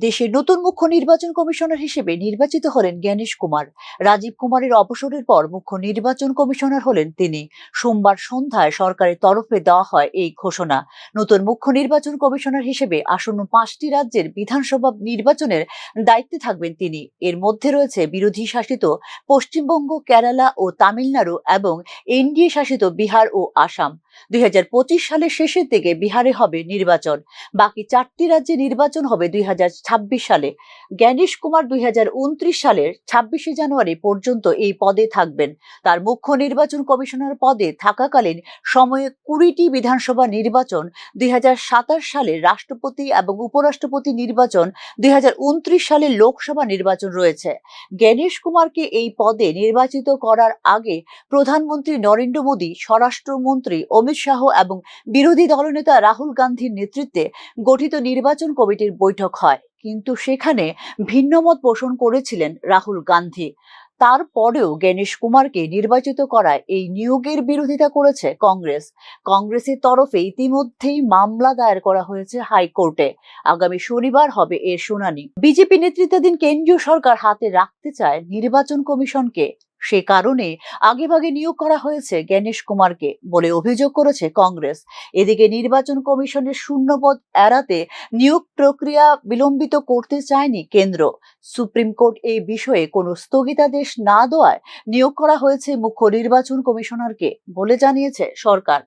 দেশের নতুন মুখ্য নির্বাচন কমিশনার হিসেবে নির্বাচিত হলেন জ্ঞানেশ কুমার। রাজীব কুমারের অবসরের পর মুখ্য নির্বাচন কমিশনার হলেন তিনি। সোমবার সন্ধ্যায় সরকারের তরফে দেওয়া হয় এই ঘোষণা। নতুন মুখ্য নির্বাচন কমিশনার হিসেবে আসন্ন 5টি রাজ্যের বিধানসভা নির্বাচনের দায়িত্বে থাকবেন তিনি। এর মধ্যে রয়েছে বিরোধী শাসিত পশ্চিমবঙ্গ, কেরালা ও তামিলনাড়ু এবং এনডিএ শাসিত বিহার ও আসাম। 2025 সালের শেষের দিকে বিহারে হবে নির্বাচন। বাকি 4টি রাজ্যে নির্বাচন হবে 2026 সালে। জ্ঞানেশ কুমার 2029 সালের 26শে জানুয়ারি পর্যন্ত এই পদে থাকবেন। তার মুখ্য নির্বাচন কমিশনার পদে থাকাকালীন সময়ে 20টি বিধানসভা নির্বাচন, 2027 সালে রাষ্ট্রপতি এবং উপরাষ্ট্রপতি নির্বাচন, 2029 সালে লোকসভা নির্বাচন রয়েছে। জ্ঞানেশ কুমারকে এই পদে নির্বাচিত করার আগে প্রধানমন্ত্রী নরেন্দ্র মোদী, স্বরাষ্ট্রমন্ত্রী অমিত শাহ এবং বিরোধী দলনেতা রাহুল গান্ধীর নেতৃত্বে গঠিত নির্বাচন কমিটির বৈঠক হয়, কিন্তু সেখানে ভিন্নমত পোষণ করেছিলেন রাহুল গান্ধী। তারপরেও জ্ঞানেশ কুমারকে নির্বাচিত করায় এই নিয়োগের বিরোধিতা করেছে কংগ্রেস। কংগ্রেসের তরফে ইতিমধ্যেই মামলা দায়ের করা হয়েছে হাইকোর্টে। আগামী শনিবার হবে এর শুনানি। বিজেপি নেতৃত্বাধীন কেন্দ্রীয় সরকার হাতে রাখতে চায় নির্বাচন কমিশনকে। সে কারণে আগেভাগে নিয়োগ করা হয়েছে জ্ঞানেশ কুমারকে বলে অভিযোগ করেছে কংগ্রেস। এদিকে নির্বাচন কমিশনের শূন্যপদ এড়াতে নিয়োগ প্রক্রিয়া বিলম্বিত করতে চায়নি কেন্দ্র। সুপ্রিম কোর্ট এই বিষয়ে কোনো স্থগিতাদেশ না দেওয়ায় নিয়োগ করা হয়েছে মুখ্য নির্বাচন কমিশনারকে বলে জানিয়েছে সরকার।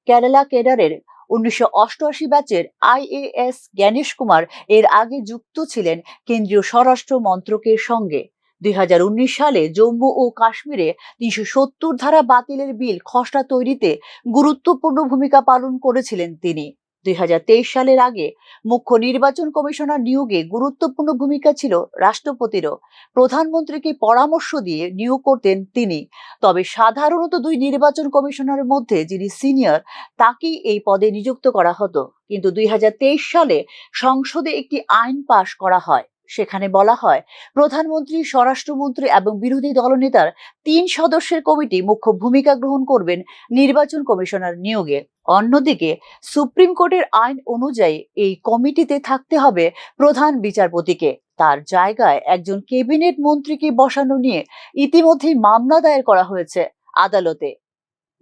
কেরালা ক্যাডারের 1988 ব্যাচের IAS জ্ঞানেশ কুমার এর আগে যুক্ত ছিলেন কেন্দ্রীয় স্বরাষ্ট্র মন্ত্রকের সঙ্গে। 2019 সালে জম্মু ও কাশ্মীরে 370 ধারা বাতিলের বিল খসড়া তৈরিতে গুরুত্বপূর্ণ ভূমিকা পালন করেছিলেন তিনি। 2023 সালের আগে মুখ্য নির্বাচন কমিশনার নিয়োগে গুরুত্বপূর্ণ ভূমিকা ছিল রাষ্ট্রপতিরও। প্রধানমন্ত্রীকে পরামর্শ দিয়ে নিয়োগ করতেন তিনি। তবে সাধারণত দুই নির্বাচন কমিশনারের মধ্যে যিনি সিনিয়র তাকেই এই পদে নিযুক্ত করা হতো, কিন্তু 2023 সালে সংসদে একটি আইন পাশ করা হয়। সেখানে বলা হয়, প্রধানমন্ত্রী, স্বরাষ্ট্রমন্ত্রী এবং বিরোধী দলনেতার 3 সদস্যের কমিটি মুখ্য ভূমিকা গ্রহণ করবেন নির্বাচন কমিশনার নিয়োগে। অন্যদিকে সুপ্রিম কোর্টের আইন অনুযায়ী এই কমিটিতে থাকতে হবে প্রধান বিচারপতিকে। তার জায়গায় একজন ক্যাবিনেট মন্ত্রীকে বসানো নিয়ে ইতিমধ্যেই মামলা দায়ের করা হয়েছে আদালতে।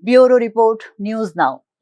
Bureau report, news now.